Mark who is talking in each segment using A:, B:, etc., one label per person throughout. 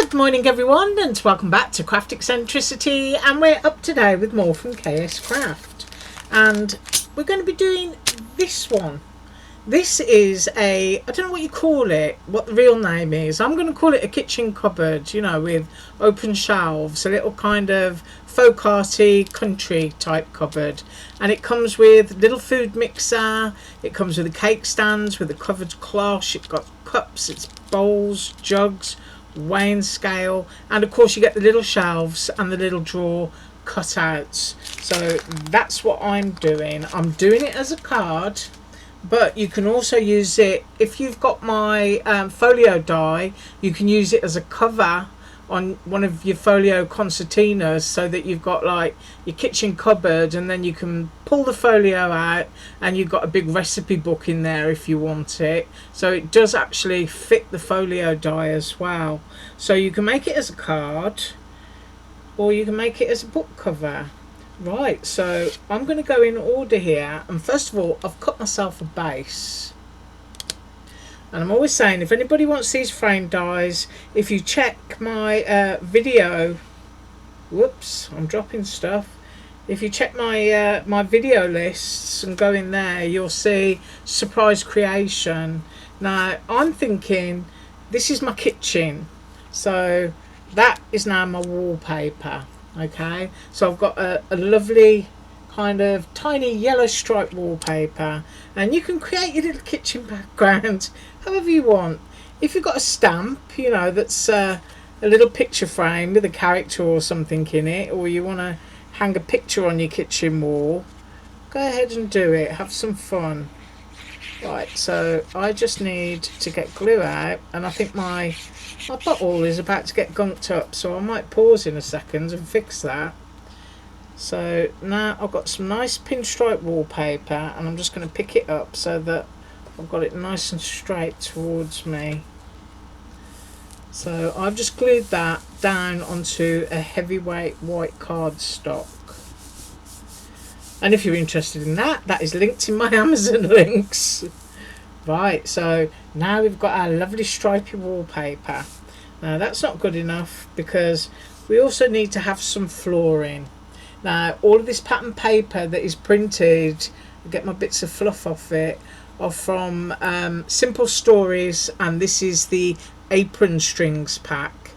A: Good morning everyone, and welcome back to Craft Eccentricity, and we're up today with more from KSCRAFT, and we're going to be doing this one. This is a, I don't know what you call it, what the real name is. I'm going to call it a kitchen cupboard, you know, with open shelves, a little kind of folk arty country type cupboard. And it comes with a little food mixer, it comes with a cake stands with a covered cloche, it's got cups, it's bowls, jugs, weighing scale, and of course you get the little shelves and the little drawer cutouts. So that's what I'm doing. I'm doing it as a card, but you can also use it, if you've got my folio die, you can use it as a cover on one of your folio concertinas, so that you've got like your kitchen cupboard, and then you can pull the folio out and you've got a big recipe book in there if you want it. So it does actually fit the folio die as well. So you can make it as a card, or you can make it as a book cover. Right, so I'm going to go in order here, and first of all I've cut myself a base. And I'm always saying, if anybody wants these frame dies, if you check my video, whoops, I'm dropping stuff. If you check my my video lists and go in there, you'll see surprise creation. Now I'm thinking this is my kitchen, so that is now my wallpaper. Okay, so I've got a lovely kind of tiny yellow stripe wallpaper, and you can create your little kitchen background however you want. If you've got a stamp, you know, that's a little picture frame with a character or something in it, or you want to hang a picture on your kitchen wall, go ahead and do it, have some fun. Right, so I just need to get glue out, and I think my bottle is about to get gunked up, so I might pause in a second and fix that. So now I've got some nice pinstripe wallpaper, and I'm just going to pick it up so that I've got it nice and straight towards me. So I've just glued that down onto a heavyweight white cardstock. And if you're interested in that, that is linked in my Amazon links. Right, so now we've got our lovely stripy wallpaper. Now that's not good enough, because we also need to have some flooring. Now all of this pattern paper that is printed, I get my bits of fluff off it, are from Simple Stories, and this is the apron strings pack.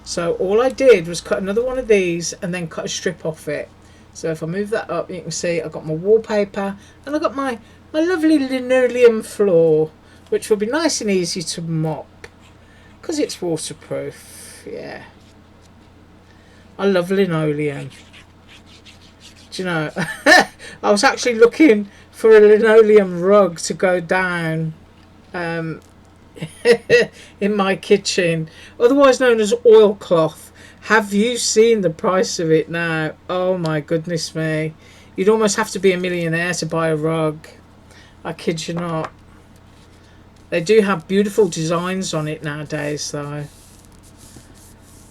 A: So all I did was cut another one of these and then cut a strip off it. So if I move that up, you can see I've got my wallpaper, and I've got my lovely linoleum floor, which will be nice and easy to mop because it's waterproof. Yeah, I love linoleum. Do you know, I was actually looking for a linoleum rug to go down in my kitchen, otherwise known as oilcloth. Have you seen the price of it now? Oh my goodness me, you'd almost have to be a millionaire to buy a rug. I kid you not. They do have beautiful designs on it nowadays though.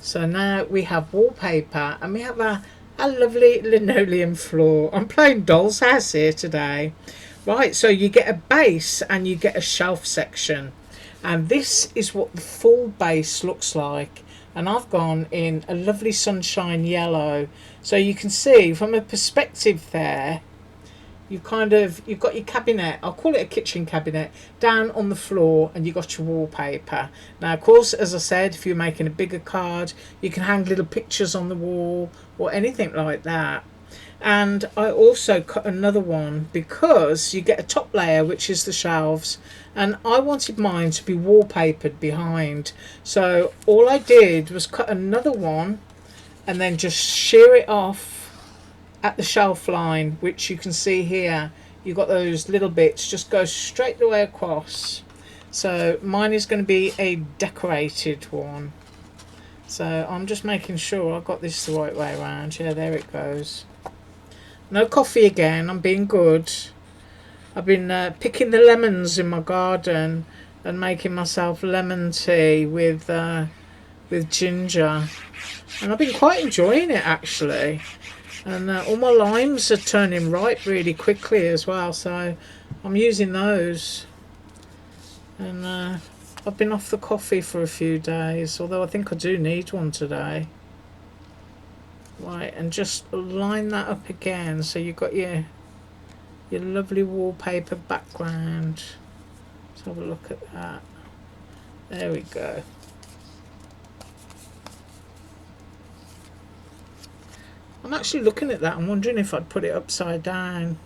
A: So now we have wallpaper, and we have a lovely linoleum floor. I'm playing doll's house here today. Right, so you get a base and you get a shelf section, and this is what the full base looks like. And I've gone in a lovely sunshine yellow, so you can see from a perspective there, you've got your cabinet, I'll call it a kitchen cabinet, down on the floor, and you've got your wallpaper. Now of course, as I said, if you're making a bigger card, you can hang little pictures on the wall or anything like that. And I also cut another one because you get a top layer, which is the shelves, and I wanted mine to be wallpapered behind. So all I did was cut another one and then just shear it off at the shelf line, which you can see here. You've got those little bits just go straight the way across. So mine is going to be a decorated one. So I'm just making sure I've got this the right way around. Yeah, there it goes. No coffee again, I'm being good. I've been picking the lemons in my garden and making myself lemon tea with ginger, and I've been quite enjoying it actually. And all my limes are turning ripe really quickly as well, so I'm using those. And I've been off the coffee for a few days, although I think I do need one today. Right, and just line that up again so you've got your lovely wallpaper background. Let's have a look at that. There we go. I'm actually looking at that. I'm wondering if I'd put it upside down.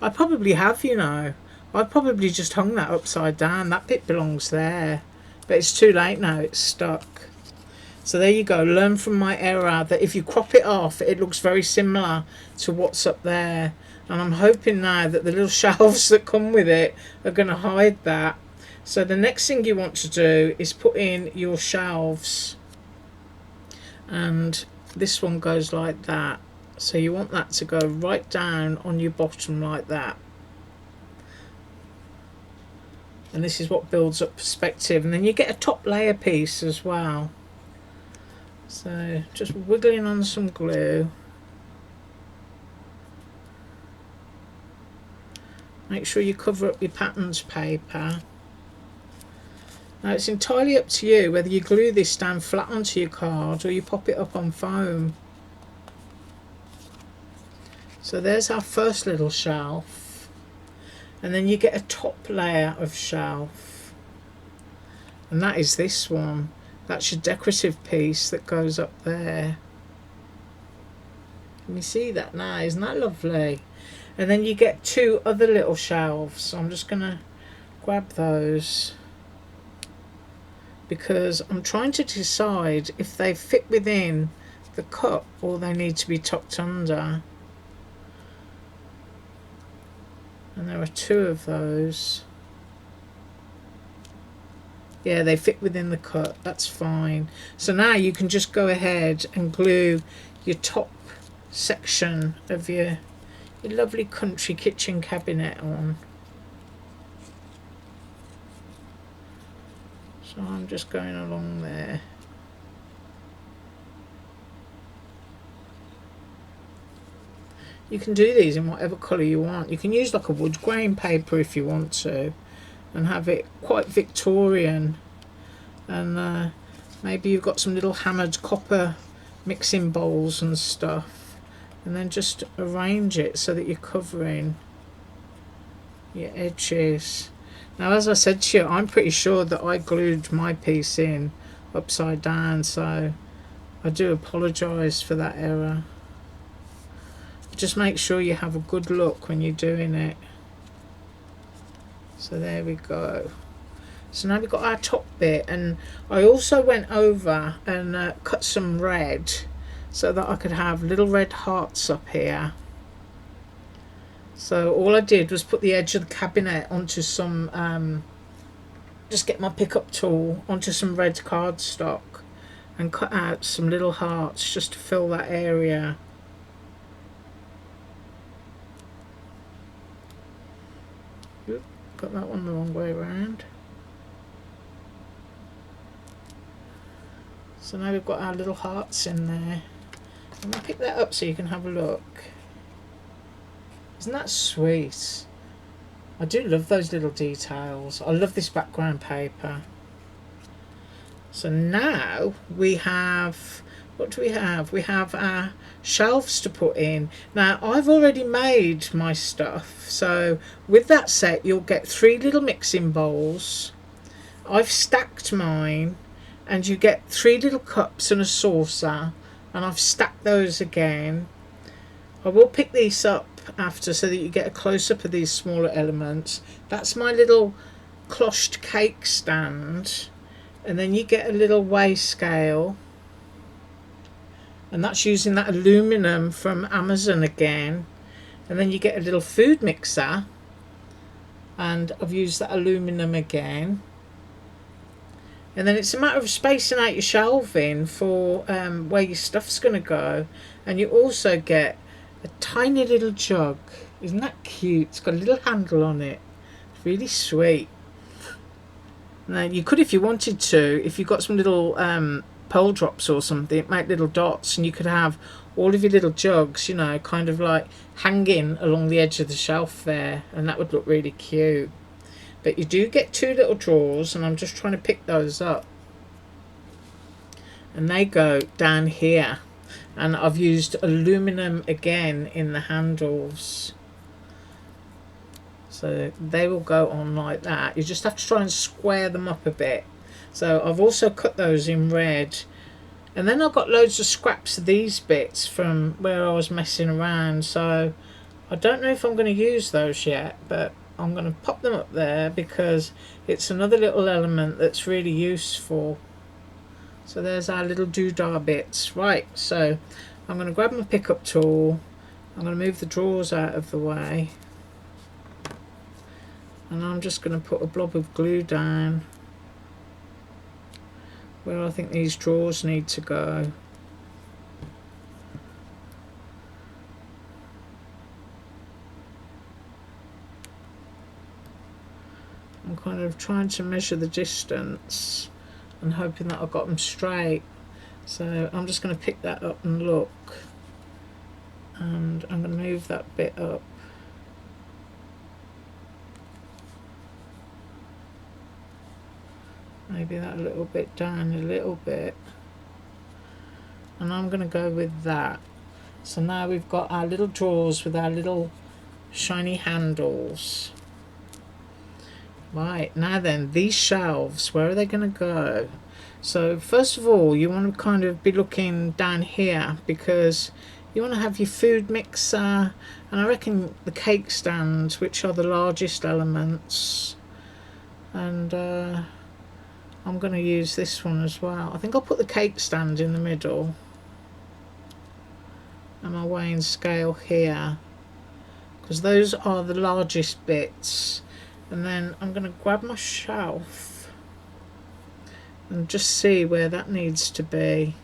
A: I probably have, you know. I've probably just hung that upside down. That bit belongs there. But it's too late now. It's stuck. So there you go. Learn from my error that if you crop it off, it looks very similar to what's up there. And I'm hoping now that the little shelves that come with it are going to hide that. So the next thing you want to do is put in your shelves. And this one goes like that. So you want that to go right down on your bottom like that. And this is what builds up perspective. And then you get a top layer piece as well. So just wiggling on some glue. Make sure you cover up your patterns paper. Now it's entirely up to you whether you glue this down flat onto your card or you pop it up on foam. So there's our first little shelf, and then you get a top layer of shelf, and that is this one. That's your decorative piece that goes up there. Can you see that now? Isn't that lovely? And then you get two other little shelves. So I'm just going to grab those because I'm trying to decide if they fit within the cup or they need to be tucked under. And there are two of those. Yeah, they fit within the cut. That's fine. So now you can just go ahead and glue your top section of your lovely country kitchen cabinet on. So I'm just going along there. You can do these in whatever colour you want. You can use like a wood grain paper if you want to, and have it quite Victorian. And maybe you've got some little hammered copper mixing bowls and stuff, and then just arrange it so that you're covering your edges. Now, as I said to you, I'm pretty sure that I glued my piece in upside down, so I do apologise for that error. Just make sure you have a good look when you're doing it. So there we go. So now we've got our top bit, and I also went over and cut some red so that I could have little red hearts up here. So all I did was put the edge of the cabinet onto some, just get my pickup tool onto some red cardstock and cut out some little hearts just to fill that area. Oop, got that one the wrong way around. So now we've got our little hearts in there. I'm going to pick that up so you can have a look. Isn't that sweet? I do love those little details. I love this background paper. So now we have, what do we have? We have our shelves to put in. Now I've already made my stuff. So with that set you'll get 3 little mixing bowls. I've stacked mine, and you get 3 little cups and a saucer, and I've stacked those again. I will pick these up after so that you get a close-up of these smaller elements. That's my little closhed cake stand, and then you get a little weigh scale, and that's using that aluminum from Amazon again. And then you get a little food mixer, and I've used that aluminum again. And then it's a matter of spacing out your shelving for where your stuff's going to go. And you also get a tiny little jug. Isn't that cute? It's got a little handle on it. It's really sweet. Now you could, if you wanted to, if you've got some little pearl drops or something, make little dots, and you could have all of your little jugs, you know, kind of like hanging along the edge of the shelf there, and that would look really cute. But you do get two little drawers, and I'm just trying to pick those up. And they go down here. And I've used aluminum again in the handles. So they will go on like that. You just have to try and square them up a bit. So I've also cut those in red. And then I've got loads of scraps of these bits from where I was messing around. So I don't know if I'm going to use those yet, but I'm going to pop them up there because it's another little element that's really useful. So there's our little doodah bits. Right, so I'm going to grab my pickup tool. I'm going to move the drawers out of the way. And I'm just going to put a blob of glue down where I think these drawers need to go. I'm kind of trying to measure the distance and hoping that I've got them straight. So I'm just going to pick that up and look, and I'm going to move that bit up. Maybe that a little bit down a little bit, and I'm going to go with that. So now we've got our little drawers with our little shiny handles. Right, now then, these shelves, where are they going to go? So first of all, you want to kind of be looking down here because you want to have your food mixer, and I reckon the cake stands, which are the largest elements, and I'm going to use this one as well. I think I'll put the cake stand in the middle and my weighing scale here because those are the largest bits. And then I'm going to grab my shelf and just see where that needs to be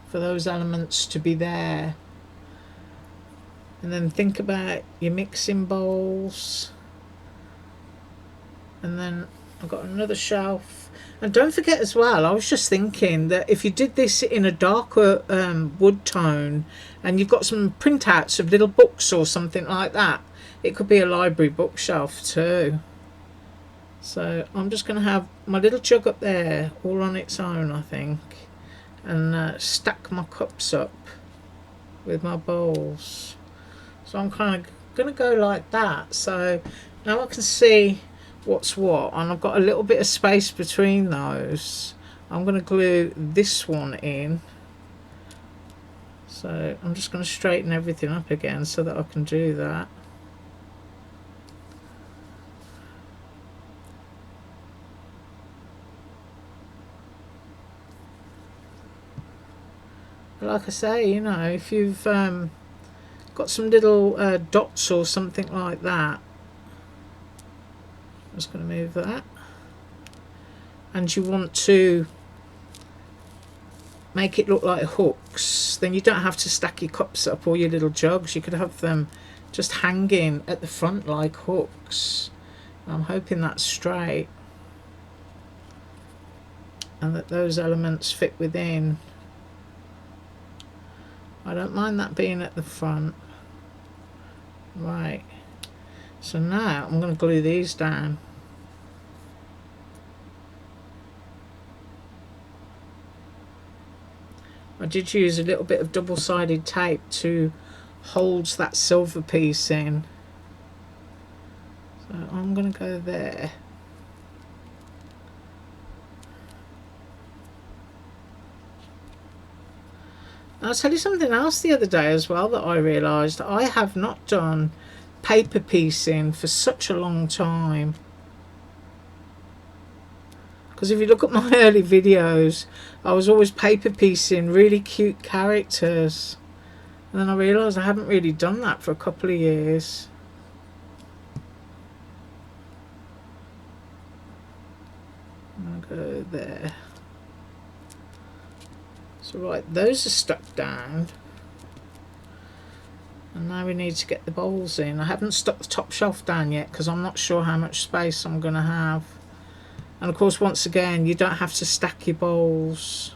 A: for those elements to be there. And then think about your mixing bowls. And then I've got another shelf. And don't forget as well, I was just thinking that if you did this in a darker wood tone and you've got some printouts of little books or something like that, it could be a library bookshelf too. So I'm just going to have my little jug up there all on its own, I think, and stack my cups up with my bowls. So I'm kind of going to go like that. So now I can see what's what, and I've got a little bit of space between those. I'm going to glue this one in. So I'm just going to straighten everything up again so that I can do that. But like I say, you know, if you've got some little dots or something like that, I'm just going to move that, and you want to make it look like hooks, then you don't have to stack your cups up or your little jugs. You could have them just hanging at the front like hooks. I'm hoping that's straight and that those elements fit within. I don't mind that being at the front. Right, so now I'm going to glue these down. I did use a little bit of double-sided tape to hold that silver piece in. So I'm going to go there. I'll tell you something else the other day as well that I realised. I have not done paper piecing for such a long time. Because if you look at my early videos, I was always paper piecing really cute characters. And then I realised I haven't really done that for a couple of years. I'll go there. So right, those are stuck down. And now we need to get the bowls in. I haven't stuck the top shelf down yet because I'm not sure how much space I'm going to have. And of course, once again, you don't have to stack your bowls.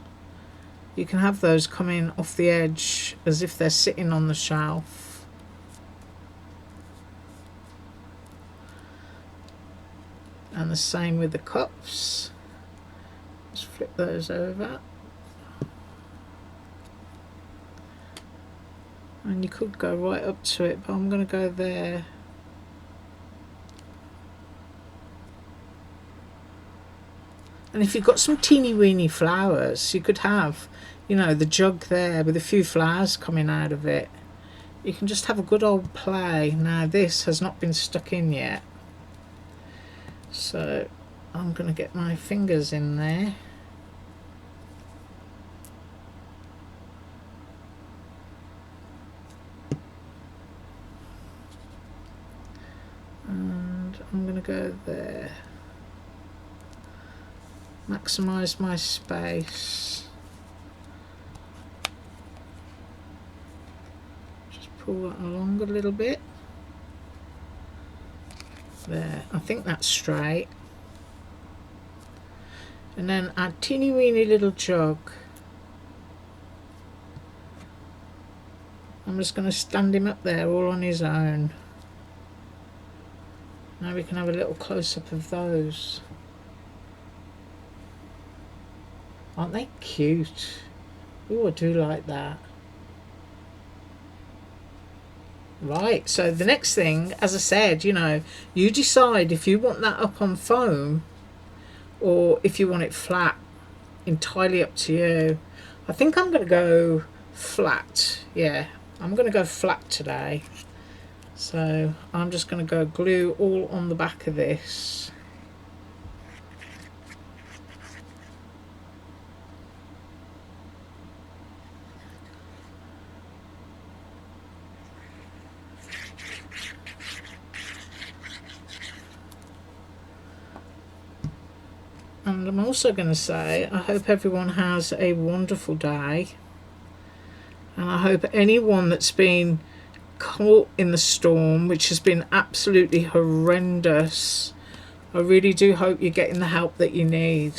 A: You can have those coming off the edge as if they're sitting on the shelf. And the same with the cups. Just flip those over. And you could go right up to it, but I'm going to go there. And if you've got some teeny weeny flowers, you could have, you know, the jug there with a few flowers coming out of it. You can just have a good old play. Now this has not been stuck in yet, so I'm going to get my fingers in there. And I'm going to go there. Maximise my space. Just pull that along a little bit. There, I think that's straight. And then our teeny weeny little jug. I'm just going to stand him up there all on his own. Now we can have a little close-up of those. Aren't they cute? Oh, I do like that. Right, so the next thing, as I said, you know, you decide if you want that up on foam or if you want it flat. Entirely up to you. I think I'm going to go flat. Yeah, I'm going to go flat today. So I'm just going to go glue all on the back of this. And I'm also going to say, I hope everyone has a wonderful day. And I hope anyone that's been caught in the storm, which has been absolutely horrendous, I really do hope you're getting the help that you need.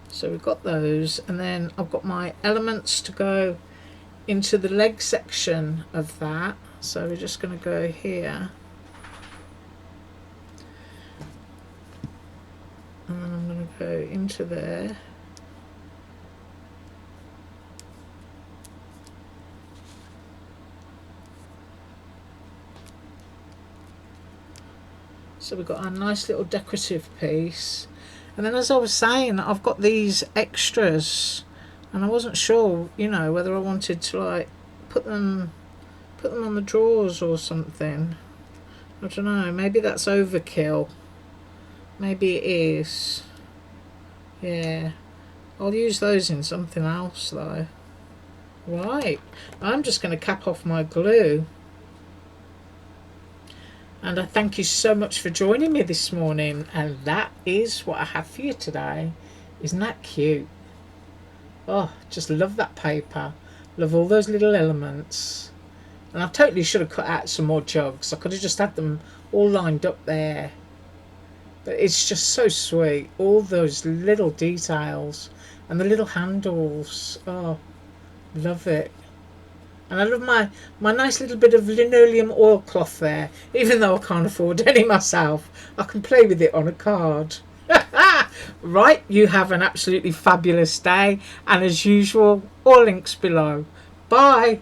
A: So we've got those, and then I've got my elements to go into the leg section of that. So we're just going to go here, and then I'm going to go into there. So we've got our nice little decorative piece. And then, as I was saying, I've got these extras, and I wasn't sure, you know, whether I wanted to like put them on the drawers or something. I don't know, maybe that's overkill. Maybe it is. Yeah, I'll use those in something else though. Right, I'm just going to cap off my glue. And I thank you so much for joining me this morning. And that is what I have for you today. Isn't that cute? Oh, just love that paper. Love all those little elements. And I totally should have cut out some more jugs. I could have just had them all lined up there. But it's just so sweet. All those little details. And the little handles. Oh, love it. And I love my nice little bit of linoleum oilcloth there. Even though I can't afford any myself, I can play with it on a card. Right, you have an absolutely fabulous day. And as usual, all links below. Bye.